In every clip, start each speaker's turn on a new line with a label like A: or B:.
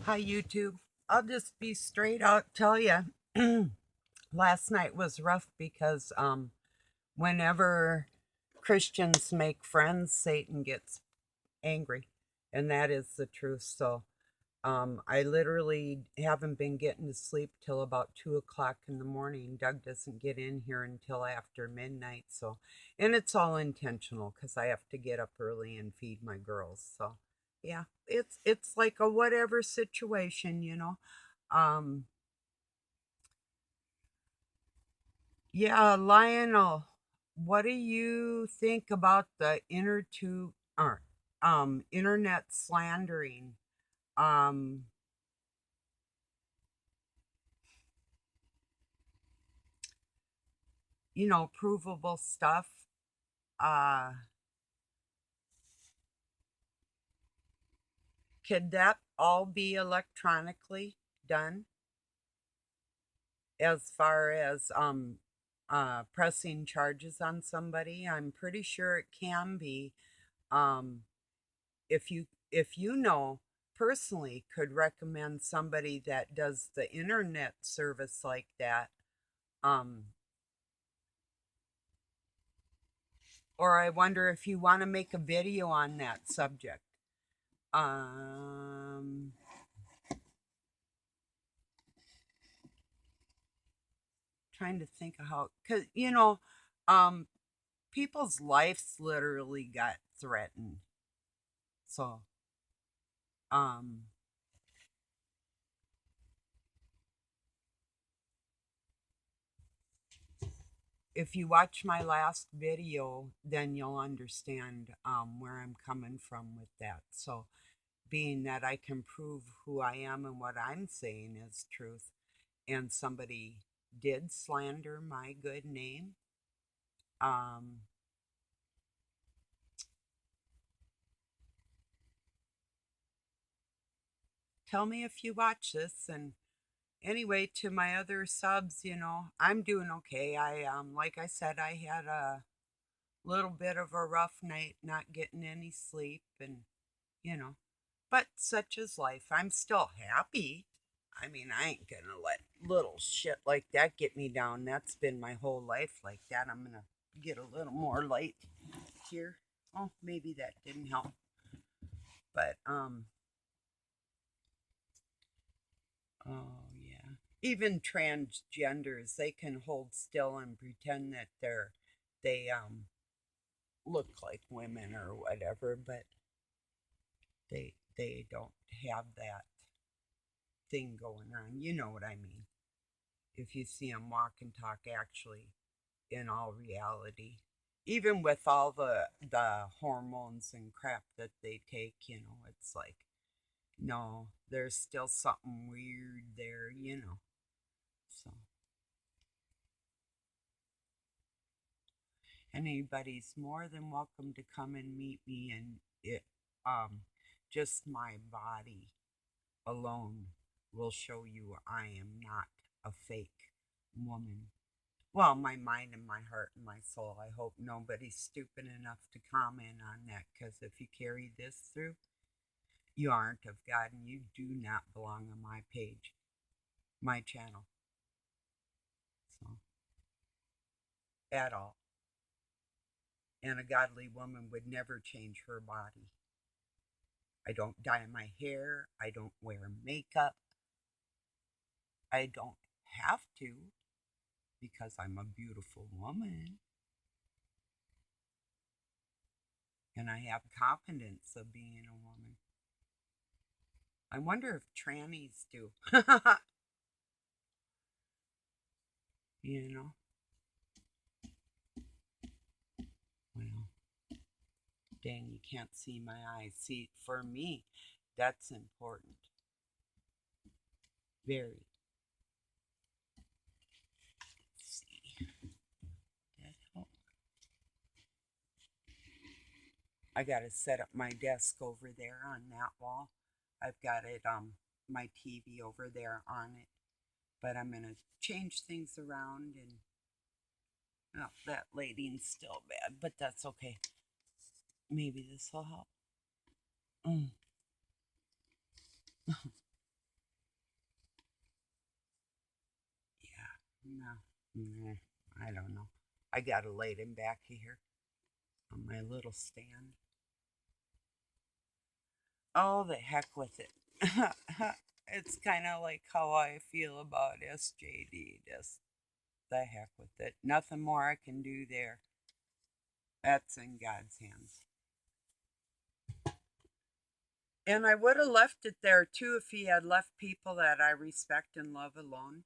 A: Hi, YouTube. I'll just be straight out tell you. Last night was rough because whenever Christians make friends, Satan gets angry, and that is the truth. So I literally haven't been getting to sleep till about 2 o'clock in the morning. Doug doesn't get in here until after midnight. So, and it's all intentional because I have to get up early and feed my girls. So, yeah, it's like a whatever situation. Um, yeah, Lionel, what do you think about the internet slandering? Um, provable stuff. Uh, could that all be electronically done as far as pressing charges on somebody? I'm pretty sure it can be. Um, if you personally could recommend somebody that does the internet service like that, um, or I wonder if you want to make a video on that subject. Um, Trying to think of how, because um, people's lives literally got threatened. So, um, if you watch my last video, then you'll understand where I'm coming from with that. So, being that I can prove who I am and what I'm saying is truth, and somebody did slander my good name, um, tell me if you watch this. And anyway, to my other subs, I'm doing okay. Like I said, I had a little bit of a rough night, not getting any sleep, and you know, but such is life. I'm still happy. I mean, I ain't gonna let little shit like that get me down. That's been my whole life like that. I'm gonna get a little more light here. Oh, maybe that didn't help. But oh yeah. Even transgenders, they can hold still and pretend that they look like women or whatever, but they don't have that thing going on. You know what I mean? If you see them walk and talk actually in all reality, even with all the hormones and crap that they take, it's like no, there's still something weird there. So anybody's more than welcome to come and meet me, and it um just my body alone will show you I am not a fake woman. Well, my mind and my heart and my soul. I hope nobody's stupid enough to comment on that, because if you carry this through, you aren't of God and you do not belong on my page, my channel. So, at all. And a godly woman would never change her body. I don't dye my hair. I don't wear makeup. I don't have to because I'm a beautiful woman and I have confidence of being a woman. I wonder if trannies do. you know? Well, dang, you can't see my eyes. See, for me, that's important. Very. Let's see. That help? I got to set up my desk over there on that wall. I've got it, my TV over there on it. But I'm going to change things around and, oh, that lighting's still bad, but that's okay. Maybe this will help. Mm. I don't know. I gotta lay him back here on my little stand. Oh, the heck with it. It's kind of like how I feel about SJD. Just the heck with it. Nothing more I can do there. That's in God's hands. And I would have left it there too if he had left people that I respect and love alone.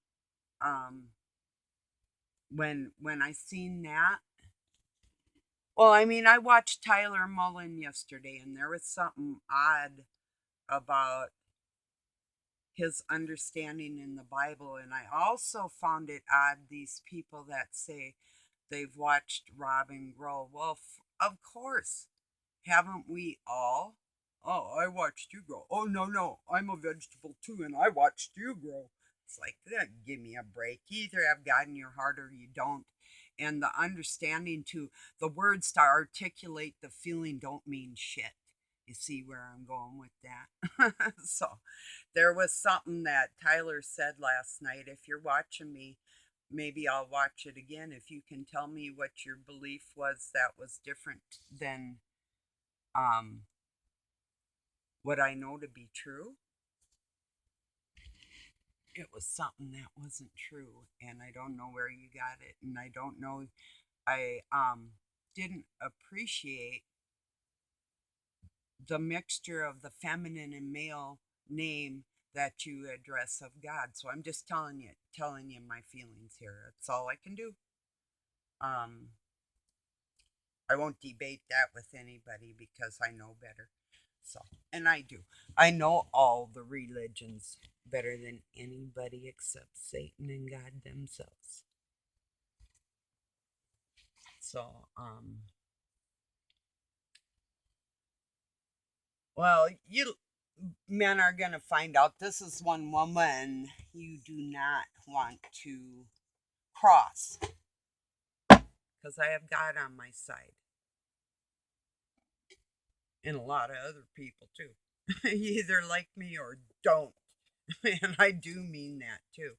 A: Um, when I seen that, well, I mean, I watched Tyler Mullen yesterday, and there was something odd about his understanding in the Bible. And I also found it odd these people that say they've watched Robin grow. Well, of course, haven't we all? Oh, I watched you grow. Oh, no, no, I'm a vegetable too, and I watched you grow. It's like, give me a break. You either have God in your heart or you don't. And the understanding to the words to articulate the feeling don't mean shit. You see where I'm going with that? So there was something that Tyler said last night. If you're watching me, maybe I'll watch it again. If you can tell me what your belief was that was different than um, what I know to be true, it was something that wasn't true. And I don't know where you got it. And I don't know, I didn't appreciate the mixture of the feminine and male name that you address of God. So I'm just telling you my feelings here. That's all I can do. Um, I won't debate that with anybody because I know better. So, and I do. I know all the religions better than anybody except Satan and God themselves. So, well, you men are going to find out this is one woman you do not want to cross because I have God on my side and a lot of other people too. You either like me or don't. And I do mean that too.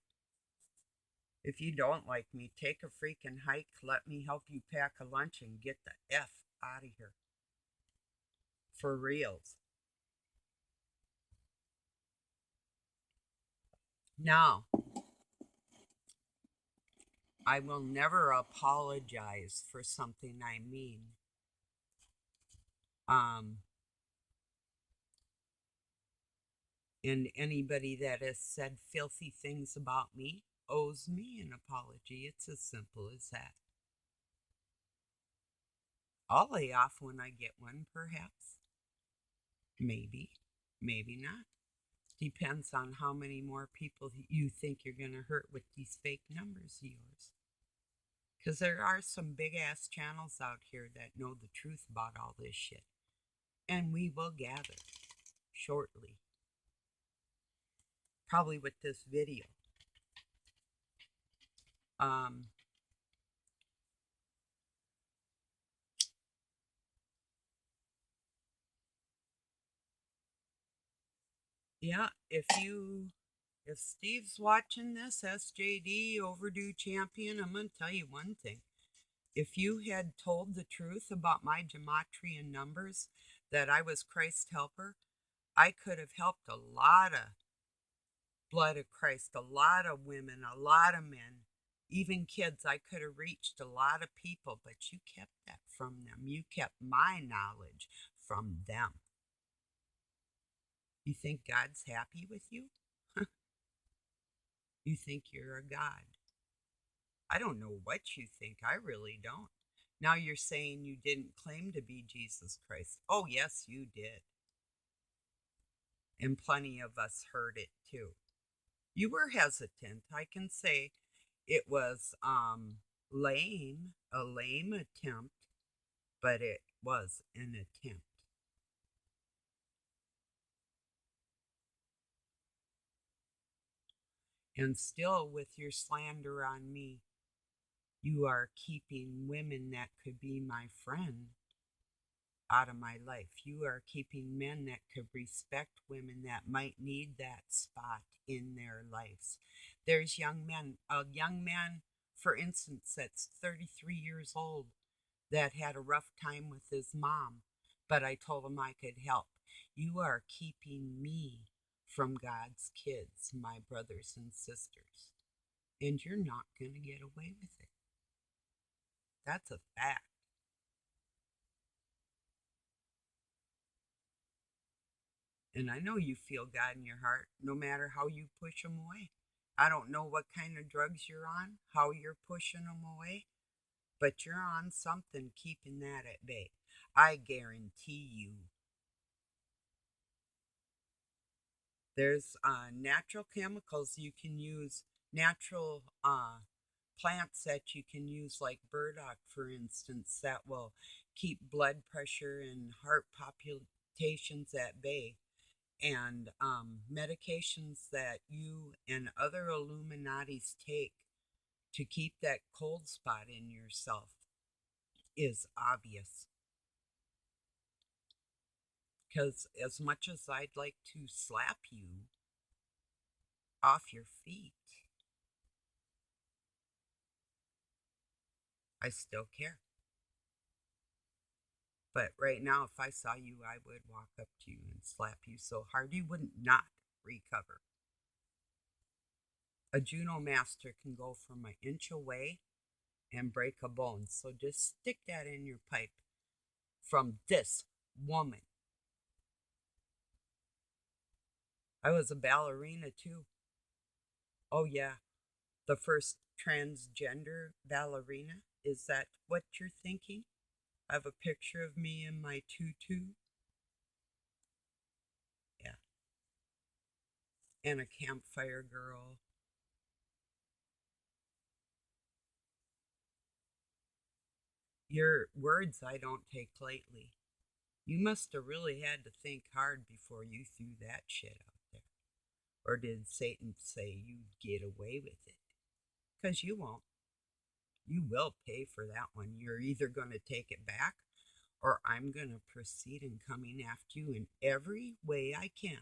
A: If you don't like me, take a freaking hike. Let me help you pack a lunch and get the F out of here. For reals. Now, I will never apologize for something I mean. Um, and anybody that has said filthy things about me owes me an apology. It's as simple as that. I'll lay off when I get one, perhaps. Maybe. Maybe not. Depends on how many more people you think you're going to hurt with these fake numbers of yours. Because there are some big ass channels out here that know the truth about all this shit. And we will gather shortly. Probably with this video. Um, yeah, if Steve's watching this, SJD, overdue champion, I'm going to tell you one thing. If you had told the truth about my gematria and numbers, that I was Christ's helper, I could have helped a lot of blood of Christ, a lot of women, a lot of men, even kids. I could have reached a lot of people, but you kept that from them. You kept my knowledge from them. You think God's happy with you? You think you're a God. I don't know what you think. I really don't. Now you're saying you didn't claim to be Jesus Christ. Oh, yes, you did. And plenty of us heard it too. You were hesitant. I can say it was lame, a lame attempt, but it was an attempt. And still, with your slander on me, you are keeping women that could be my friend out of my life. You are keeping men that could respect women that might need that spot in their lives. There's young men, a young man for instance, that's 33 years old that had a rough time with his mom, but I told him I could help. You are keeping me from God's kids, my brothers and sisters, and you're not going to get away with it. That's a fact. And I know you feel God in your heart no matter how you push them away. I don't know what kind of drugs you're on, how you're pushing them away, but you're on something keeping that at bay. I guarantee you. There's natural chemicals you can use, natural plants that you can use, like burdock, for instance, that will keep blood pressure and heart palpitations at bay. And medications that you and other Illuminatis take to keep that cold spot in yourself is obvious. Because as much as I'd like to slap you off your feet, I still care. But right now, if I saw you, I would walk up to you and slap you so hard you wouldn't not recover. A Juno master can go from an inch away and break a bone. So just stick that in your pipe from this woman. I was a ballerina too. Oh, yeah. The first transgender ballerina. Is that what you're thinking? I have a picture of me in my tutu. Yeah. And a campfire girl. Your words I don't take lightly. You must have really had to think hard before you threw that shit out there. Or did Satan say you'd get away with it? Because you won't. You will pay for that one. You're either going to take it back or I'm going to proceed in coming after you in every way I can.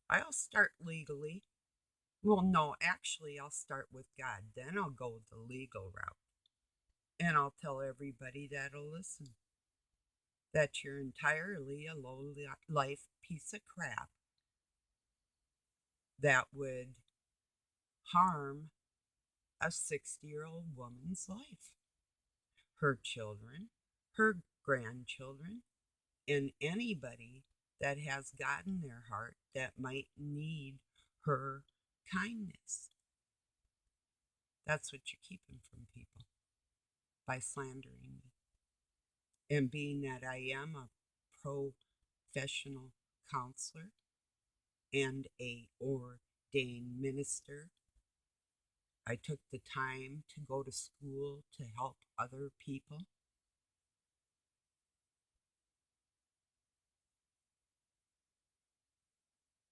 A: I'll start legally. Well, no, actually, I'll start with God. Then I'll go the legal route. And I'll tell everybody that'll listen that you're entirely a low life piece of crap that would harm a 60-year-old woman's life, her children, her grandchildren, and anybody that has God in their heart that might need her kindness. That's what you're keeping from people by slandering me. And being that I am a professional counselor and a ordained minister, I took the time to go to school to help other people.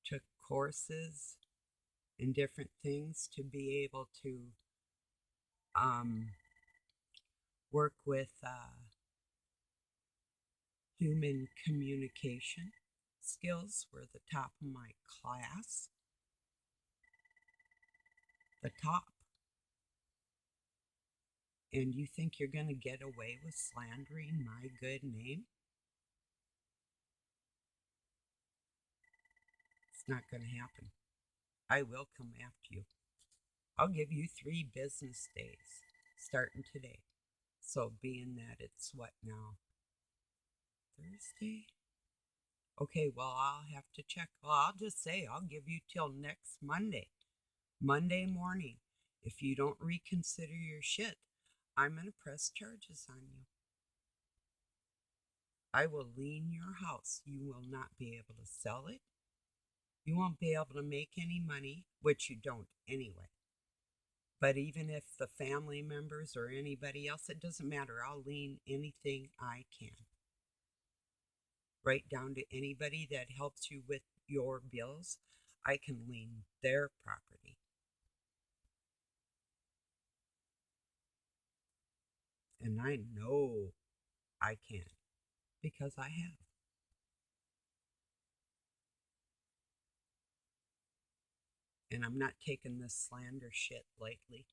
A: Took courses and different things to be able to work with human communication skills. Were the top of my class. The top. And you think you're going to get away with slandering my good name? It's not going to happen. I will come after you. I'll give you 3 business days starting today. So being that it's what now? Thursday? Okay, well, I'll have to check. Well, I'll just say I'll give you till next Monday. Monday morning. If you don't reconsider your shit, I'm going to press charges on you. I will lien your house. You will not be able to sell it. You won't be able to make any money, which you don't anyway. But even if the family members or anybody else, it doesn't matter. I'll lien anything I can. Right down to anybody that helps you with your bills, I can lien their property. And I know I can because I have. And I'm not taking this slander shit lightly.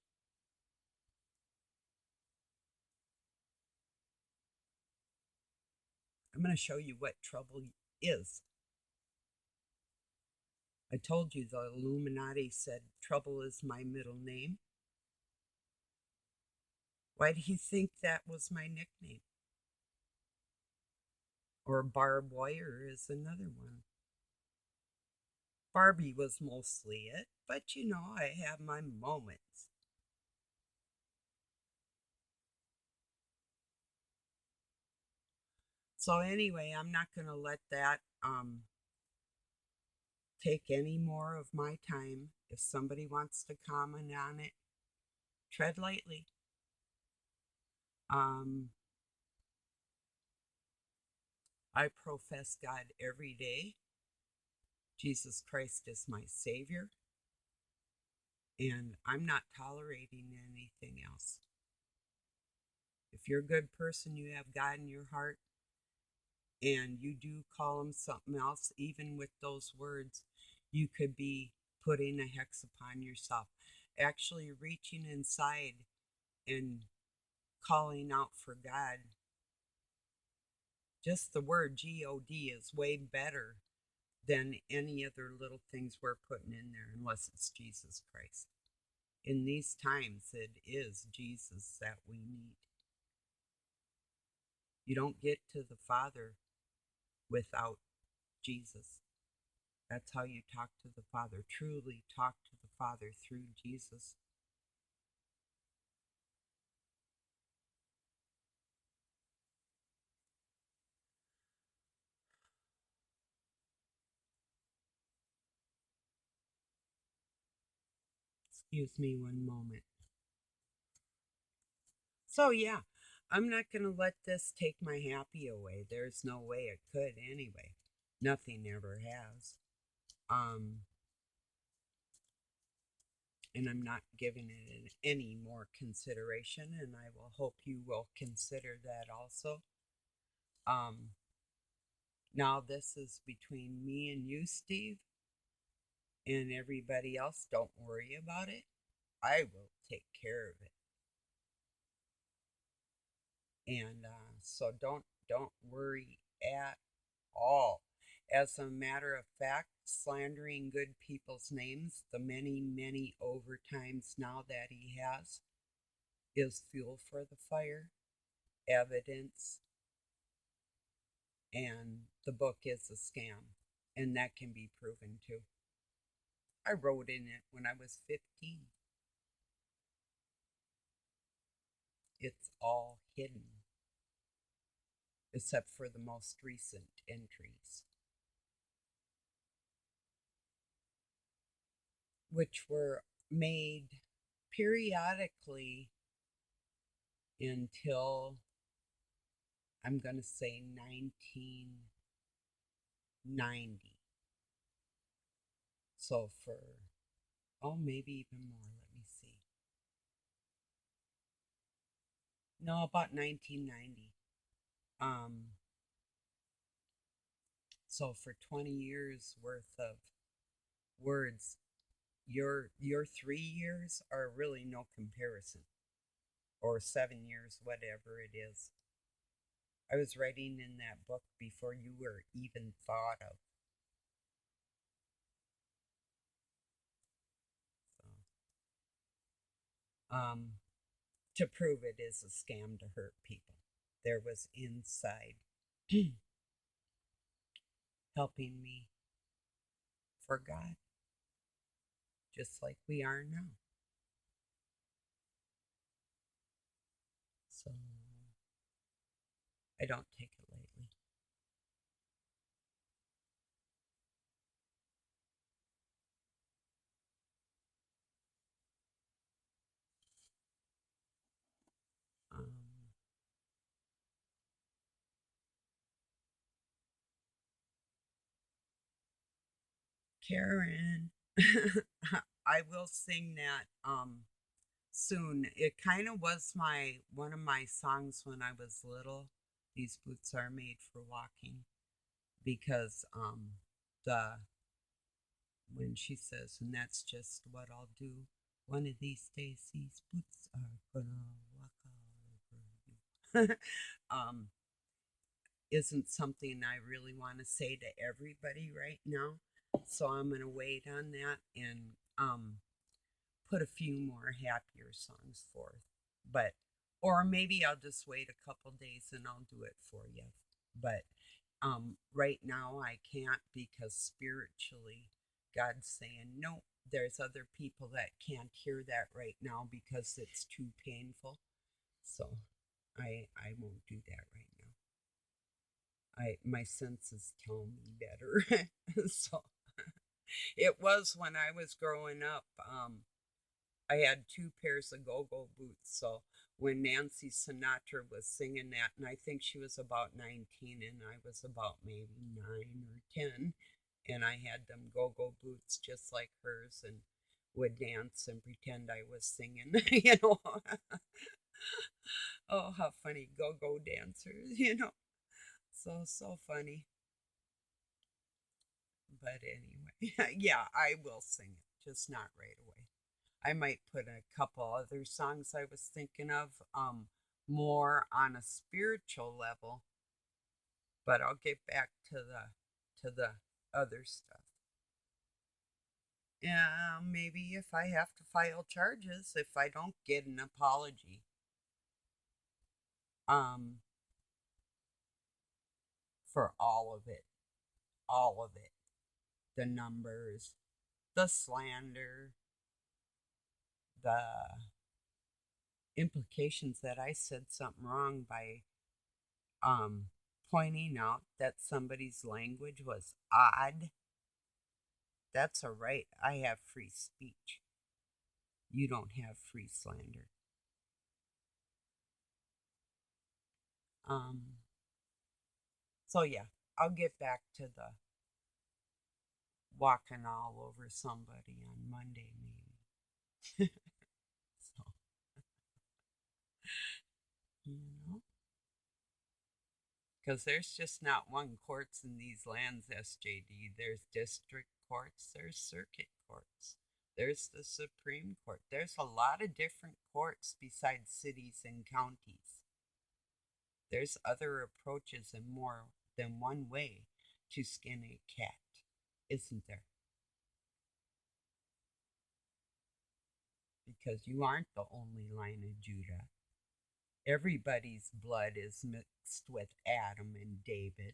A: I'm going to show you what trouble is. I told you the Illuminati said trouble is my middle name. Why do you think that was my nickname? Or barbed wire is another one. Barbie was mostly it, but you know, I have my moments. So anyway, I'm not going to let that take any more of my time. If somebody wants to comment on it, tread lightly. Um, I profess God every day. Jesus Christ is my Savior, and I'm not tolerating anything else. If you're a good person, you have God in your heart, and you do call him something else, even with those words, you could be putting a hex upon yourself. Actually, reaching inside and calling out for God. Just the word God is way better than any other little things we're putting in there, unless it's Jesus Christ. In these times, it is Jesus that we need. You don't get to the Father without Jesus. That's how you talk to the Father. Truly talk to the Father through Jesus. Excuse me one moment. So, yeah, I'm not going to let this take my happy away. There's no way it could anyway. Nothing ever has. And I'm not giving it any more consideration, and I will hope you will consider that also. Um, Now, this is between me and you, Steve, and everybody else. Don't worry about it. I will take care of it. And so don't worry at all. As a matter of fact, slandering good people's names, the many overtimes now that he has, is fuel for the fire, evidence, and the book is a scam. And that can be proven too. I wrote in it when I was 15. It's all hidden, except for the most recent entries, which were made periodically until, I'm going to say, 1990. So for, oh, maybe even more. Let me see. No, about 1990. Um, so for 20 years worth of words, your 3 years are really no comparison, or 7 years, whatever it is. I was writing in that book before you were even thought of. So, to prove it is a scam to hurt people. There was inside helping me for God, just like we are now. So I don't take it lightly. Um, Karen, I will sing that soon. It kind of was my one of my songs when I was little. These boots are made for walking, because the when she says, and that's just what I'll do. One of these days, these boots are gonna walk all over you. Isn't something I really want to say to everybody right now. So I'm gonna wait on that and put a few more happier songs forth. But or maybe I'll just wait a couple days and I'll do it for you. But right now I can't because spiritually God's saying no. There's other people that can't hear that right now because it's too painful. So I won't do that right now. I my senses tell me better. So it was when I was growing up. I had two pairs of go-go boots. So when Nancy Sinatra was singing that, and I think she was about 19 and I was about maybe 9 or 10, and I had them go-go boots just like hers and would dance and pretend I was singing, you know. Oh, how funny, go-go dancers, you know. So funny. But anyway, yeah, I will sing it, just not right away. I might put a couple other songs I was thinking of, more on a spiritual level, but I'll get back to the other stuff. Yeah, maybe if I have to file charges, if I don't get an apology, um, for all of it, the numbers, the slander, the implications that I said something wrong by um, pointing out that somebody's language was odd. That's a right. I have free speech. You don't have free slander. Um, so yeah, I'll get back to the walking all over somebody on Monday, maybe. So, you know, because there's just not one courts in these lands, SJD. There's district courts, there's circuit courts, there's the Supreme Court. There's a lot of different courts besides cities and counties. There's other approaches and more than one way to skin a cat, isn't there? Because you aren't the only line of Judah. Everybody's blood is mixed with Adam and David.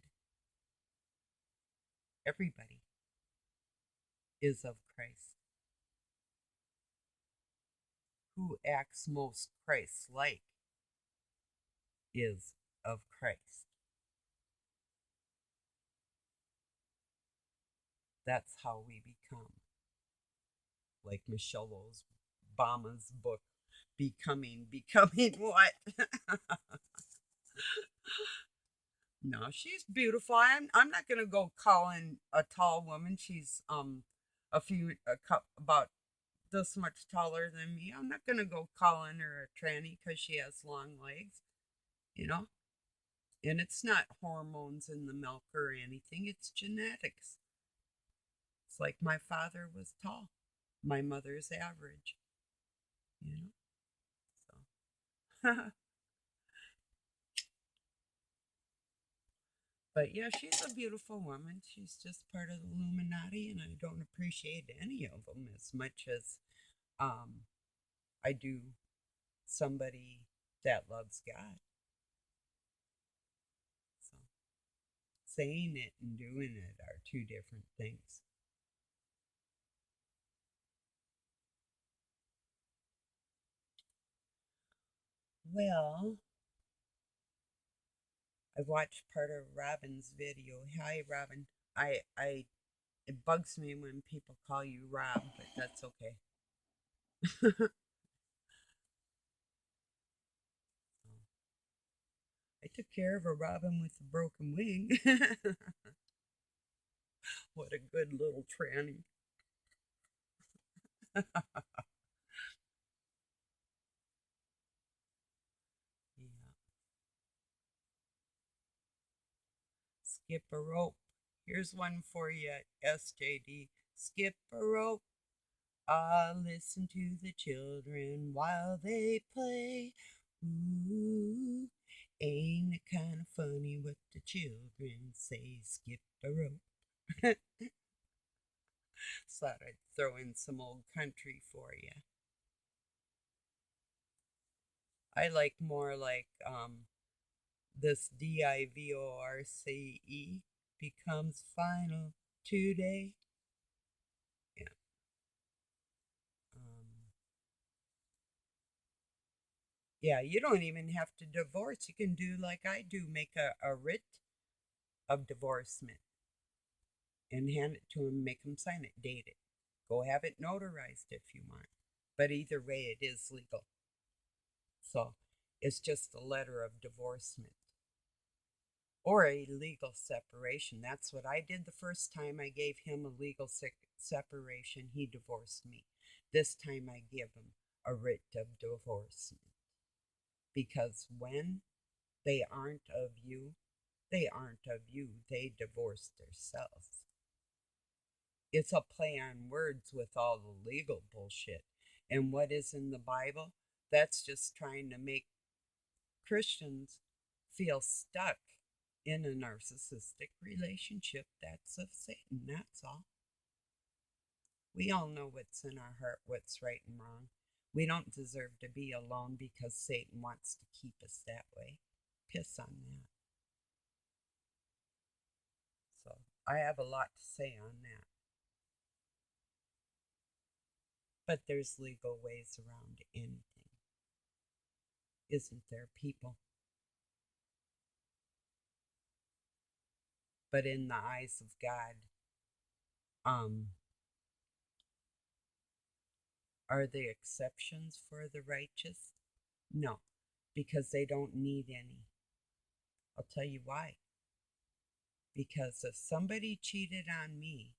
A: Everybody is of Christ. Who acts most Christ like is of Christ. That's how we become. Like Michelle Obama's book, Becoming What? No, she's beautiful. I'm not gonna go calling a tall woman. She's about this much taller than me. I'm not gonna go calling her a tranny because she has long legs, you know. And it's not hormones in the milk or anything. It's genetics. It's like my father was tall, my mother's average, you know. So, but yeah, she's a beautiful woman. She's just part of the Illuminati, and I don't appreciate any of them as much as um, I do somebody that loves God. So saying it and doing it are two different things. Well, I've watched part of Robin's video. Hi, Robin. I, it bugs me when people call you Rob, but that's okay. I took care of a robin with a broken wing. What a good little tranny. Yeah. Skip a rope. Here's one for you, SJD. skip a rope. I listen to the children while they play. Ooh, ain't it kind of funny what the children say? Skip a rope. Thought I'd throw in some old country for you. I like more like this divorce becomes final today. Yeah. Um, yeah, you don't even have to divorce. You can do like I do, make a writ of divorcement and hand it to him, make him sign it, date it. Go have it notarized if you want. But either way, it is legal. So it's just a letter of divorcement or a legal separation. That's what I did the first time I gave him a legal separation. He divorced me. This time I give him a writ of divorcement. Because when they aren't of you, they aren't of you. They divorce themselves. It's a play on words with all the legal bullshit. And what is in the Bible? That's just trying to make Christians feel stuck in a narcissistic relationship. That's of Satan. That's all. We all know what's in our heart, what's right and wrong. We don't deserve to be alone because Satan wants to keep us that way. Piss on that. So I have a lot to say on that. But there's legal ways around anything. Isn't there, people? But in the eyes of God, um, are there exceptions for the righteous? No, because they don't need any. I'll tell you why. Because if somebody cheated on me,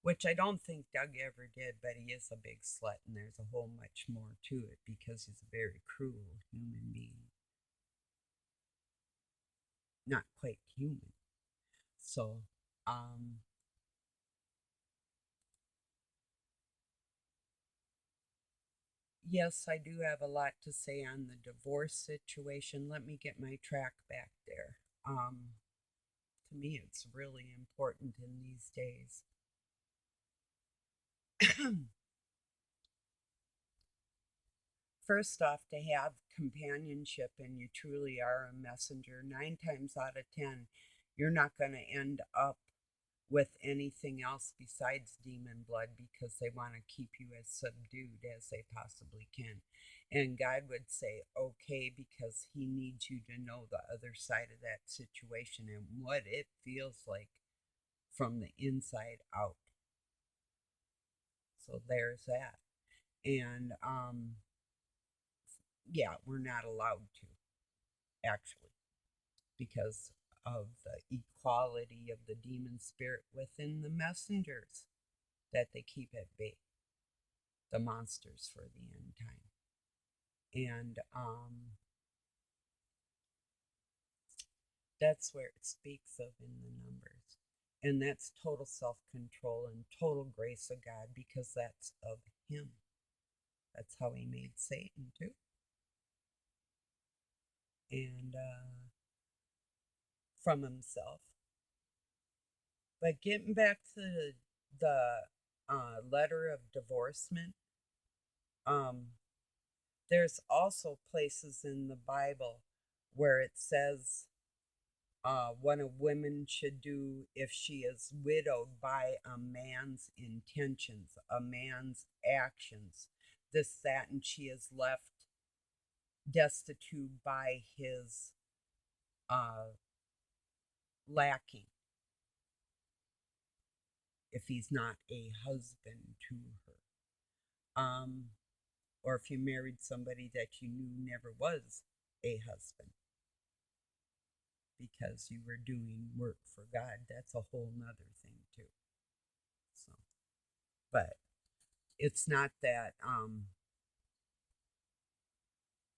A: which I don't think Doug ever did, but he is a big slut, and there's a whole much more to it because he's a very cruel human being. Not quite human. So, yes, I do have a lot to say on the divorce situation. Let me get my track back there. To me, it's really important in these days. First off, to have companionship and you truly are a messenger, 9 times out of 10, you're not going to end up with anything else besides demon blood because they want to keep you as subdued as they possibly can. And God would say, okay, because He needs you to know the other side of that situation and what it feels like from the inside out. So there's that. And yeah, we're not allowed to, actually, because of the equality of the demon spirit within the messengers that they keep at bay, the monsters for the end time. And that's where it speaks of in the numbers. And that's total self control and total grace of God because that's of Him. That's how He made Satan, too. And from Himself. But getting back to the letter of divorcement, there's also places in the Bible where it says what a woman should do if she is widowed by a man's intentions, a man's actions, this, that, and she is left destitute by his uh, lacking if he's not a husband to her. Or if you married somebody that you knew never was a husband because you were doing work for God, that's a whole nother thing too. So, but it's not that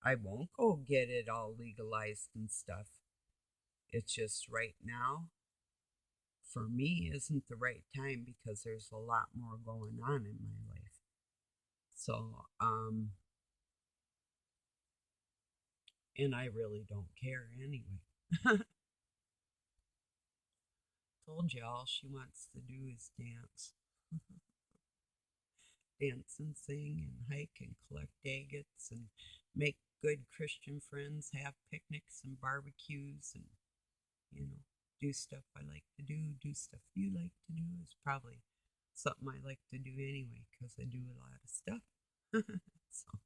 A: I won't go get it all legalized and stuff. It's just right now, for me isn't the right time because there's a lot more going on in my life. So, and I really don't care anyway. Told you all she wants to do is dance. Dance and sing and hike and collect agates and make good Christian friends, have picnics and barbecues and, you know, do stuff I like to do stuff you like to do is probably something I like to do anyway because I do a lot of stuff. So,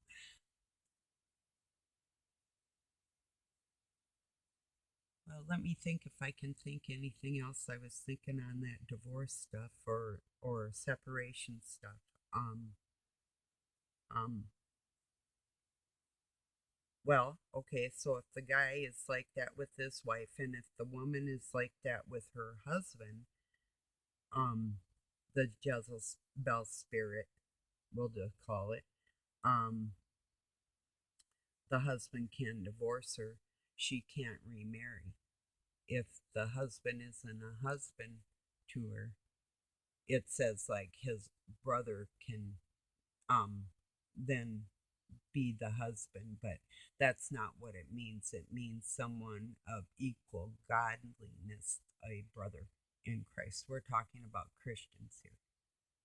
A: well, let me think if I can think anything else. I was thinking on that divorce stuff or separation stuff. Um, um, well, okay, so if the guy is like that with his wife, and if the woman is like that with her husband, um, the Jezebel spirit, we'll just call it, um, the husband can divorce her. She can't remarry. If the husband isn't a husband to her, it says like his brother can then be the husband, but that's not what it means. It means someone of equal godliness, a brother in Christ. We're talking about Christians here,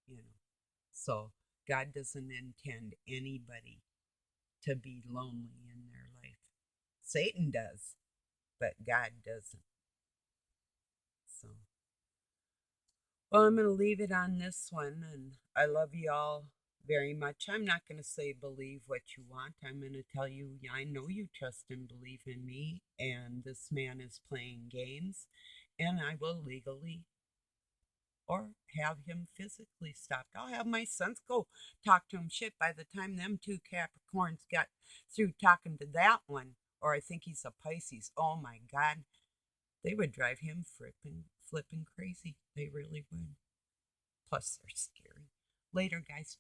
A: you know. So God doesn't intend anybody to be lonely in their life. Satan does, but God doesn't. So, well, I'm going to leave it on this one, and I love you all very much. I'm not going to say believe what you want. I'm going to tell you, I know you trust and believe in me, and this man is playing games, and I will legally or have him physically stopped. I'll have my sons go talk to him. Shit, by the time them two Capricorns got through talking to that one, or I think he's a Pisces, oh my God, they would drive him flipping crazy. They really would. Plus, they're scary. Later, guys.